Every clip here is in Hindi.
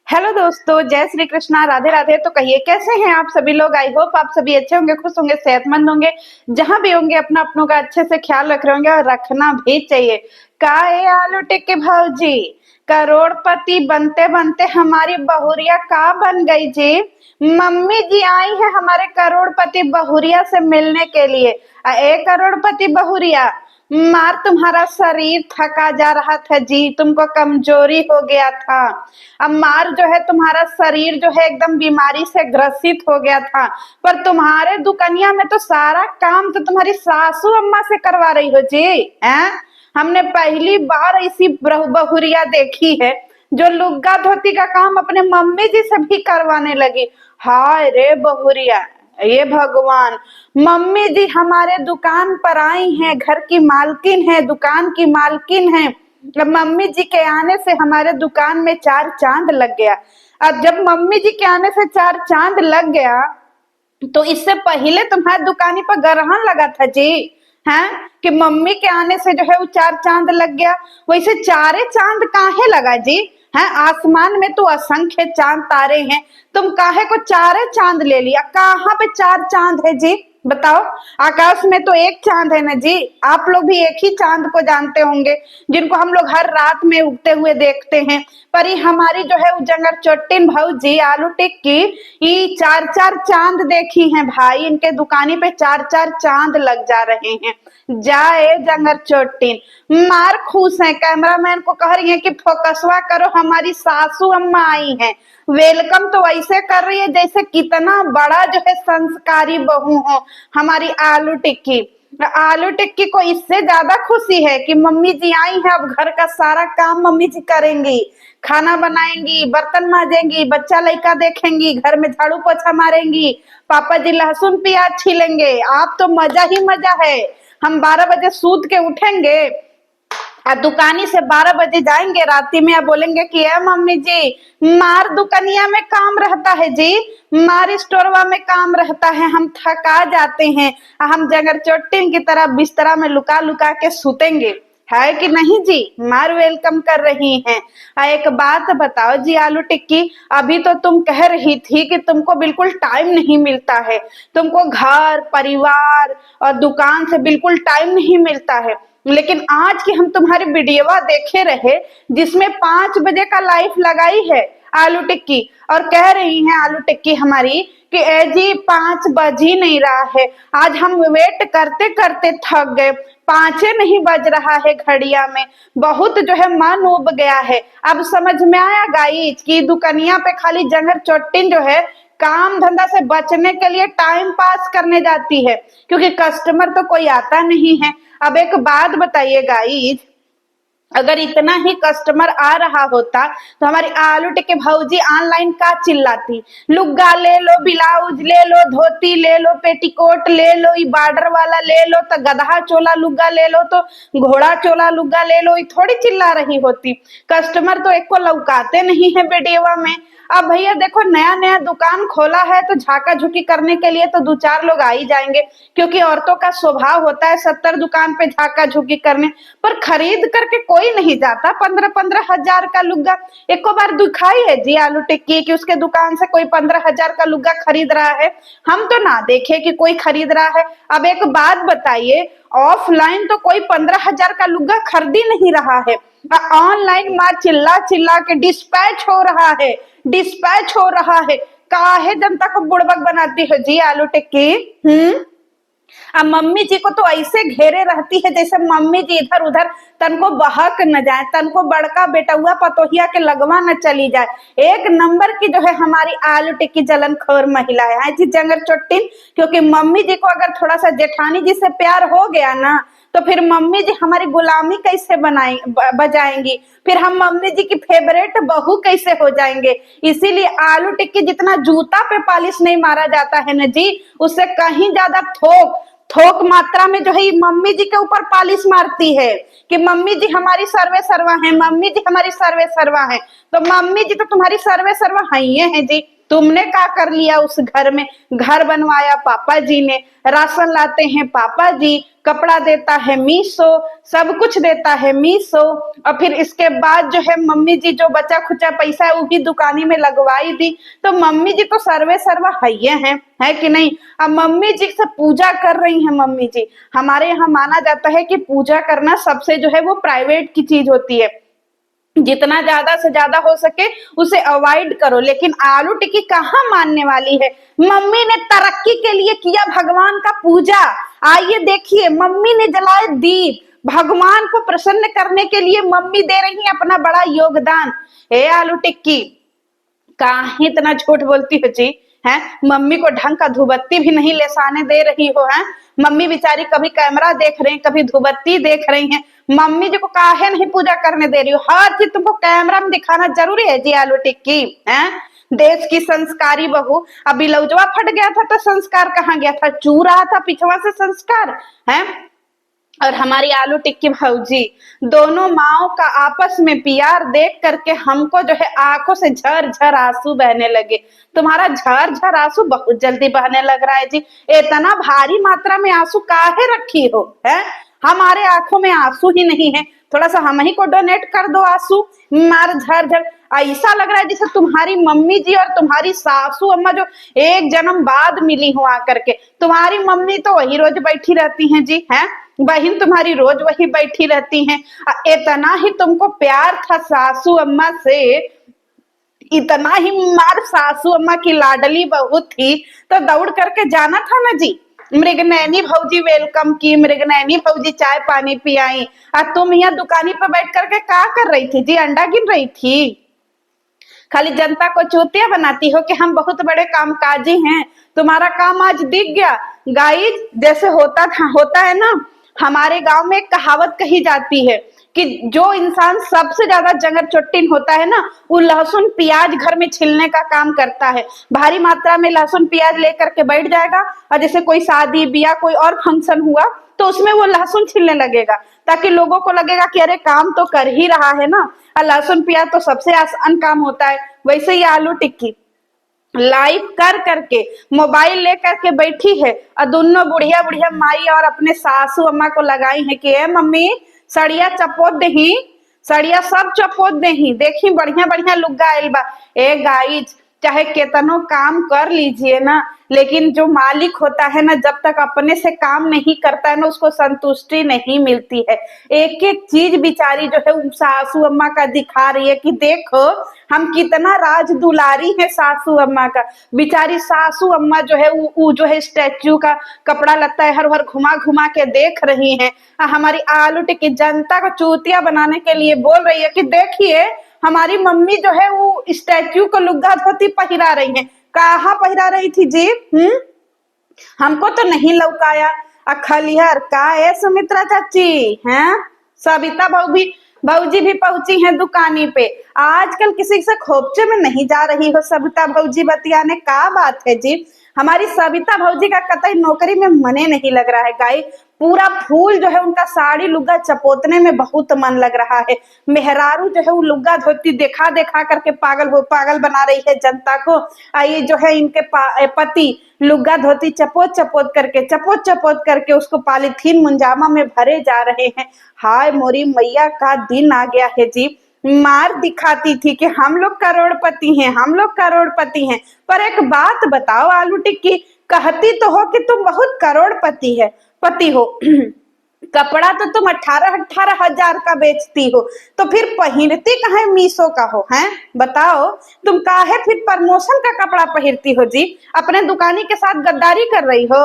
हेलो दोस्तों, जय श्री कृष्णा, राधे राधे। तो कहिए कैसे हैं आप सभी लोग। आई होप आप सभी अच्छे होंगे, खुश होंगे, सेहतमंद होंगे। जहां भी होंगे अपना अपनों का अच्छे से ख्याल रख रहे होंगे और रखना भी चाहिए। का ये आलू टिक्की भाजी करोड़पति बनते बनते हमारी बहुरिया का बन गई जी। मम्मी जी आई है हमारे करोड़पति बहुरिया से मिलने के लिए। ए करोड़पति बहुरिया, मार तुम्हारा शरीर थका जा रहा था जी, तुमको कमजोरी हो गया था। अब मार जो है तुम्हारा शरीर जो है एकदम बीमारी से ग्रसित हो गया था। पर तुम्हारे दुकनिया में तो सारा काम तो तुम्हारी सासू अम्मा से करवा रही हो जी। हैं? हमने पहली बार ऐसी बहुरिया देखी है जो लुग्गा धोती का काम अपने मम्मी जी से भी करवाने लगी। हाय रे बहुरिया, ये भगवान। मम्मी जी हमारे दुकान पर आई हैं, घर की मालकिन है, दुकान की मालकिन है। जब मम्मी जी के आने से हमारे दुकान में चार चांद लग गया। अब जब मम्मी जी के आने से चार चांद लग गया तो इससे पहले तुम्हारी दुकानी पर ग्रहण लगा था जी। हैं कि मम्मी के आने से जो है वो चार चांद लग गया। वैसे चारे चांद काहे लगा जी। हैं, आसमान में तो असंख्य चांद तारे हैं, तुम काहे को चारे चांद ले लिया। कहाँ पे चार चांद है जी, बताओ। आकाश में तो एक चांद है ना जी। आप लोग भी एक ही चांद को जानते होंगे जिनको हम लोग हर रात में उगते हुए देखते हैं। पर ये हमारी जो है जंगर चोटिन भौजी आलू टिक्की ये चार चार चांद देखी हैं भाई। इनके दुकानी पे चार चार चांद लग जा रहे हैं। जाए जंगर चोटिन, मार खुश है। कैमरामैन को कह रही है कि फोकसवा करो, हमारी सासू अम्मा आई हैं। वेलकम तो ऐसे कर रही है जैसे कितना बड़ा जो है संस्कारी बहू हो हमारी आलू टिक्की। आलू टिक्की को इससे ज्यादा खुशी है कि मम्मी जी आई हैं, अब घर का सारा काम मम्मी जी करेंगी। खाना बनाएंगी, बर्तन मांजेंगी, बच्चा लड़का देखेंगी, घर में झाड़ू पोछा मारेंगी, पापा जी लहसुन प्याज छीलेंगे। आप तो मजा ही मजा है। हम 12 बजे सूत के उठेंगे और दुकानी से 12 बजे जाएंगे राती में, अब बोलेंगे कि है मम्मी जी मार दुकनिया में काम रहता है जी, मार स्टोरवा में काम रहता है, हम थका जाते हैं। हम जंगर चोटिन की तरह बिस्तरा में लुका लुका के सूतेंगे। है कि नहीं जी। मार वेलकम कर रही हैं। एक बात बताओ जी आलू टिक्की, अभी तो तुम कह रही थी कि तुमको बिल्कुल टाइम नहीं मिलता है, तुमको घर परिवार और दुकान से बिल्कुल टाइम नहीं मिलता है। लेकिन आज की हम तुम्हारी वीडियोवा देखे रहे जिसमें 5 बजे का लाइव लगाई है आलू टिक्की, और कह रही हैं आलू टिक्की हमारी कि ए जी 5 बज ही नहीं रहा है। आज हम वेट करते करते थक गए, 5 नहीं बज रहा है घड़िया में। बहुत जो है मन उब गया है। अब समझ में आया गाइस कि दुकनिया पे खाली जंगर चोटिन जो है काम धंधा से बचने के लिए टाइम पास करने जाती है, क्योंकि कस्टमर तो कोई आता नहीं है। अब एक बात बताइए गाइस, अगर इतना ही कस्टमर आ रहा होता तो हमारी आलू टिक्की भौजी ऑनलाइन का चिल्लाती। लुग्गा ले लो, ब्लाउज ले लो, धोती ले लो, पेटीकोट ले लो, ये बॉर्डर वाला ले लो, तो गधा चोला लुग्गा ले लो, तो घोड़ा चोला लुग्गा ले लो, ये थोड़ी चिल्ला रही होती। कस्टमर तो एक को लौकाते नहीं है वीडियो में। अब भैया देखो, नया नया दुकान खोला है तो झाका झुकी करने के लिए तो 2-4 लोग आ ही जाएंगे, क्योंकि औरतों का स्वभाव होता है 70 दुकान पे झाका झुकी करने। पर खरीद करके कोई नहीं जाता 15-15 हजार का लुग्गा। एक बार दिखाई है जी आलू टिक्की कि उसके दुकान से कोई 15 हजार का लुग्गा खरीद रहा है? हम तो ना देखे कि कोई खरीद रहा है। अब एक बात बताइए, ऑफलाइन तो कोई 15 हजार का लुग्गा खरीद ही नहीं रहा है, ऑनलाइन माँ चिल्ला चिल्ला के डिस्पैच हो रहा है, डिस्पैच हो रहा है। काहे जनता को बुड़बक बनाती है जी आलू टिक्की। अब मम्मी जी को तो ऐसे घेरे रहती है जैसे मम्मी जी इधर उधर तनको बहक न जाए, तनको बड़का बेटुआ पतोहिया के लगवा न चली जाए। एक नंबर की जो है हमारी आलू टिक्की जलनखोर महिला है जी जंगर चोटिन। क्योंकि मम्मी जी को अगर थोड़ा सा जेठानी जी से प्यार हो गया ना तो फिर मम्मी जी हमारी गुलामी कैसे बजाएंगी, फिर हम मम्मी जी की फेवरेट बहू कैसे हो जाएंगे। इसीलिए आलू टिक्की जितना जूता पे पॉलिश नहीं मारा जाता है ना जी, उससे कहीं ज्यादा थोक थोक मात्रा में जो है मम्मी जी के ऊपर पॉलिश मारती है कि मम्मी जी हमारी सर्वे सर्वा है, मम्मी जी हमारी सर्वे सर्वा है। तो मम्मी जी तो तुम्हारी सर्वे सर्वा है ही है जी। तुमने क्या कर लिया उस घर में? घर बनवाया पापा जी ने, राशन लाते हैं पापा जी, कपड़ा देता है मीशो, सब कुछ देता है मीशो, और फिर इसके बाद जो है मम्मी जी जो बचा खुचा पैसा है वो भी दुकानी में लगवाई दी। तो मम्मी जी तो सर्वे सर्वा है कि नहीं? अब मम्मी जी से पूजा कर रही हैं मम्मी जी। हमारे यहाँ माना जाता है कि पूजा करना सबसे जो है वो प्राइवेट की चीज होती है, जितना ज्यादा से ज्यादा हो सके उसे अवॉइड करो। लेकिन आलू टिक्की कहाँ मानने वाली है? मम्मी ने तरक्की के लिए किया भगवान का पूजा। आइए देखिए, मम्मी ने जलाए दीप, भगवान को प्रसन्न करने के लिए मम्मी दे रही है अपना बड़ा योगदान। हे आलू टिक्की, काहे इतना झूठ बोलती हो जी? है, मम्मी को ढंग का धूबत्ती भी नहीं लेसाने दे रही हो। है, मम्मी बेचारी कभी कैमरा देख रही हैं, कभी धूबत्ती देख रही हैं। मम्मी जी को काहे नहीं पूजा करने दे रही हो? हर चीज तुमको कैमरा में दिखाना जरूरी है जी आलू टिक्की? है, देश की संस्कारी बहू। अभी लौजवा फट गया था तो संस्कार कहाँ गया था? चू रहा था पिछवा से संस्कार। है, और हमारी आलू टिक्की भौजी, दोनों माओ का आपस में प्यार देख करके हमको जो है आंखों से झर झर आंसू बहने लगे। तुम्हारा झर झर आंसू बहुत जल्दी बहने लग रहा है जी। इतना भारी मात्रा में आंसू काहे रखी हो? है, हमारे आंखों में आंसू ही नहीं है, थोड़ा सा हम ही को डोनेट कर दो आंसू। मार झर झर ऐसा लग रहा है जैसे तुम्हारी मम्मी जी और तुम्हारी सासू अम्मा जो एक जन्म बाद मिली हो आकर के। तुम्हारी मम्मी तो वही रोज बैठी रहती हैं जी। हैं, बहन तुम्हारी रोज वही बैठी रहती हैं। इतना ही तुमको प्यार था सासू अम्मा से, इतना ही मार सासू अम्मा की लाडली बहू थी तो दौड़ करके जाना था ना जी। मृगनयनी भौजी वेलकम की, मृगनयनी भौजी चाय पानी पियाई, और तुम यहाँ दुकानी पर बैठ करके क्या कर रही थी जी? अंडा गिन रही थी? खाली जनता को चूतिया बनाती हो कि हम बहुत बड़े कामकाजी हैं। तुम्हारा काम आज दिख गया गाइस। जैसे होता है ना, हमारे गांव में एक कहावत कही जाती है कि जो इंसान सबसे ज्यादा जंगर चोट्टिन होता है ना, वो लहसुन प्याज घर में छिलने का काम करता है। भारी मात्रा में लहसुन प्याज लेकर के बैठ जाएगा, और जैसे कोई शादी ब्याह कोई और फंक्शन हुआ तो उसमें वो लहसुन छिलने लगेगा, ताकि लोगों को लगेगा कि अरे काम तो कर ही रहा है ना। और लहसुन प्याज तो सबसे आसान काम होता है। वैसे ही आलू टिक्की लाइव कर करके मोबाइल लेकर के बैठी है, और दोनों बुढ़िया बुढ़िया माई और अपने सासू अम्मा को लगाई है कि ए मम्मी सड़िया चपोत दही, सड़िया सब चपोत दही, देखी बढ़िया बढ़िया लुग्गा आयल बा। ए गाइज, चाहे केतनो काम कर लीजिए ना, लेकिन जो मालिक होता है ना, जब तक अपने से काम नहीं करता है ना, उसको संतुष्टि नहीं मिलती है। एक एक चीज बिचारी जो है सासू अम्मा का दिखा रही है कि देखो हम कितना राज दुलारी है सासू अम्मा का। बिचारी सासू अम्मा जो है वो जो है स्टैच्यू का कपड़ा लगता है हर हर घुमा घुमा के देख रही हैं। हमारी आलू टिक्की जनता को चूतिया बनाने के लिए बोल रही है कि देखिए हमारी मम्मी जो है वो स्टैच्यू को लुग्गा धोती पहिरा रही है। कहाँ पहिरा रही थी जी? हमको तो नहीं लौकाया। खलिहर का है सुमित्रा चाची? हैं, सविता भौजी भी पहुंची हैं दुकानी पे। आजकल किसी से खोपचे में नहीं जा रही हो सविता भौजी बतियाने? का बात है जी? हमारी सविता भौजी का कतई नौकरी में मने नहीं लग रहा है गाई। पूरा फूल जो है उनका साड़ी लुग्गा चपोतने में बहुत मन लग रहा है। मेहरारू जो है वो लुग्गा धोती देखा देखा करके पागल बना रही है जनता को। ये जो है इनके पति लुग्गा धोती चपोत चपोत करके उसको पॉलीथीन मुंजामा में भरे जा रहे हैं। हाय मोरी मैया का दिन आ गया है जी। मार दिखाती थी कि हम लोग करोड़पति हैं, हम लोग करोड़पति हैं। पर एक बात बताओ आलू टिक्की, कहती तो हो कि तुम बहुत करोड़पति पति हो, कपड़ा तो तुम 18-18 हजार का बेचती हो, तो फिर पहनती कहाँ मीशो का हो? हैं, बताओ तुम काहे फिर प्रमोशन का कपड़ा पहनती हो जी? अपने दुकानी के साथ गद्दारी कर रही हो?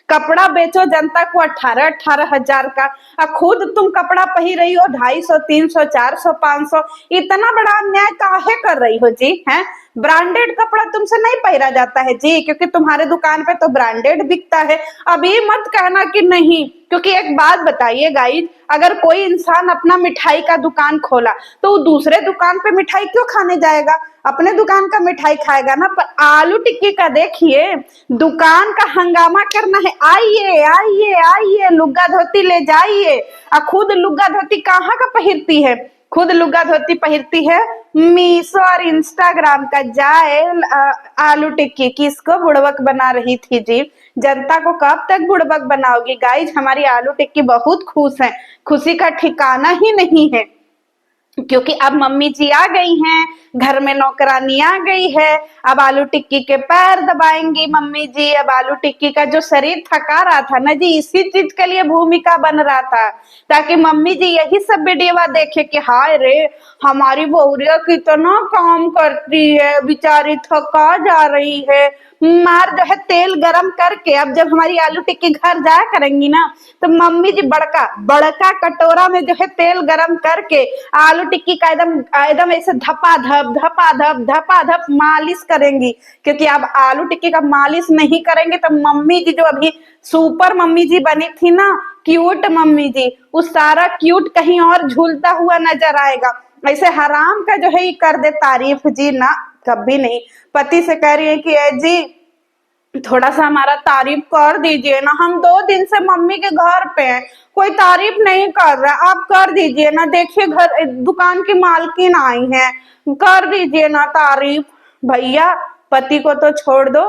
कपड़ा बेचो जनता को 18-18 हजार का, और खुद तुम कपड़ा पहन रही हो 250, 300, 400, 500। इतना बड़ा अन्याय काहे कर रही हो जी? हैं, ब्रांडेड कपड़ा तुमसे नहीं पहना जाता है जी, क्योंकि तुम्हारे दुकान पे तो ब्रांडेड बिकता है। अब ये मत कहना कि नहीं, क्योंकि एक बात बताइए गाइस, अगर कोई इंसान अपना मिठाई का दुकान खोला तो वो दूसरे दुकान पे मिठाई क्यों खाने जाएगा? अपने दुकान का मिठाई खाएगा ना। पर आलू टिक्की का देखिए, दुकान का हंगामा करना है, आइए आइए आइए लुग्गा धोती ले जाइए। और खुद लुग्गा धोती कहाँ का पहनती है? खुद लुगा धोती पहनती है, मीशो और इंस्टाग्राम का जायल आलू टिक्की किसको बुड़बक बना रही थी जी। जनता को कब तक बुड़बक बनाओगी गाइज। हमारी आलू टिक्की बहुत खुश है, खुशी का ठिकाना ही नहीं है, क्योंकि अब मम्मी जी आ गई हैं, घर में नौकरानी आ गई है। अब आलू टिक्की के पैर दबाएंगी मम्मी जी। अब आलू टिक्की का जो शरीर थका रहा था ना जी, इसी चीज के लिए भूमिका बन रहा था, ताकि मम्मी जी यही सब वीडियो देखे कि हाय रे हमारी बहुरिया कितना काम करती है, बेचारी थका जा रही है। मार जो है तेल गरम करके, अब जब हमारी आलू टिक्की घर जाया करेंगी ना, तो मम्मी जी बड़का बड़का कटोरा में जो है तेल गरम करके आलू टिक्की का एकदम एकदम ऐसे धपा धप मालिश करेंगी। क्योंकि अब आलू टिक्की का मालिश नहीं करेंगे तो मम्मी जी जो अभी सुपर मम्मी जी बनी थी ना, क्यूट मम्मी जी, उस सारा क्यूट कहीं और झूलता हुआ नजर आएगा। ऐसे हराम का जो है कर दे तारीफ जी, ना कभी नहीं। पति से कह रही है कि ए जी थोड़ा सा हमारा तारीफ कर दीजिए ना, हम 2 दिन से मम्मी के घर पे हैं, कोई तारीफ नहीं कर रहा, आप कर दीजिए ना। देखिए घर दुकान की मालकिन आई हैं, कर दीजिए ना तारीफ। भैया पति को तो छोड़ दो,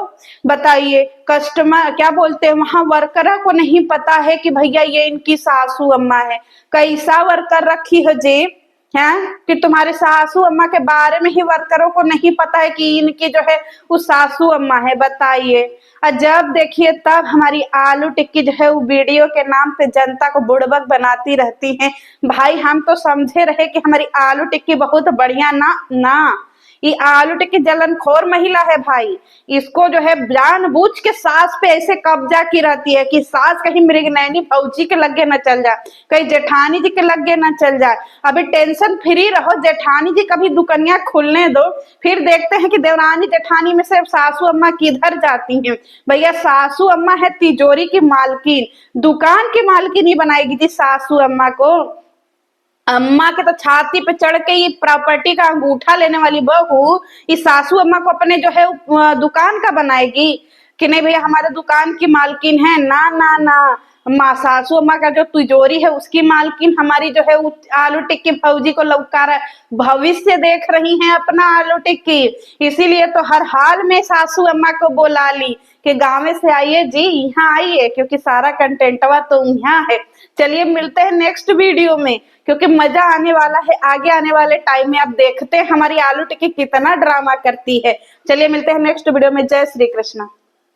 बताइए कस्टमर क्या बोलते हैं वहां, वर्करा को नहीं पता है कि भैया ये इनकी सासू अम्मा है। कैसा वर्कर रखी है जी, हैं कि तुम्हारे सासू अम्मा के बारे में ही वर्करों को नहीं पता है कि इनकी जो है वो सासू अम्मा है, बताइए। और जब देखिए तब हमारी आलू टिक्की जो है वो वीडियो के नाम पे जनता को बुड़बक बनाती रहती हैं। भाई हम तो समझे रहे कि हमारी आलू टिक्की बहुत बढ़िया, ना ना, ये आलू टिक्की जलनखोर महिला है भाई। इसको जो है जानबूझ के सास पे ऐसे कब्जा की रहती है कि सास कहीं मृगनयनी भौजी के लगे न चल जाए, कहीं जेठानी जी के लगे न चल जाए। अभी टेंशन फ्री रहो, जेठानी जी कभी दुकनिया खुलने दो, फिर देखते हैं कि देवरानी जेठानी में से सासू अम्मा किधर जाती हैं। भैया सासू अम्मा है तिजोरी की मालकिन, दुकान की मालकिन ही बनाएगी जी सासू अम्मा को। अम्मा के तो छाती पे चढ़ के ये प्रॉपर्टी का अंगूठा लेने वाली बहू इस सासू अम्मा को अपने जो है दुकान का बनाएगी कि नहीं भैया हमारे दुकान की मालकिन है, ना ना ना। माँ सासू अम्मा का जो तिजोरी है उसकी मालकिन हमारी जो है आलू टिक्की फौजी को लौका रहा है, भविष्य देख रही हैं अपना आलू टिक्की। इसीलिए तो हर हाल में सासू अम्मा को बुला ली कि गाँव से आइए जी, यहाँ आइए, क्योंकि सारा कंटेंटवा तो यहाँ है। चलिए मिलते हैं नेक्स्ट वीडियो में, क्योंकि मजा आने वाला है। आगे आने वाले टाइम में आप देखते हैं हमारी आलू टिक्की कितना ड्रामा करती है। चलिए मिलते हैं नेक्स्ट वीडियो में। जय श्री कृष्ण।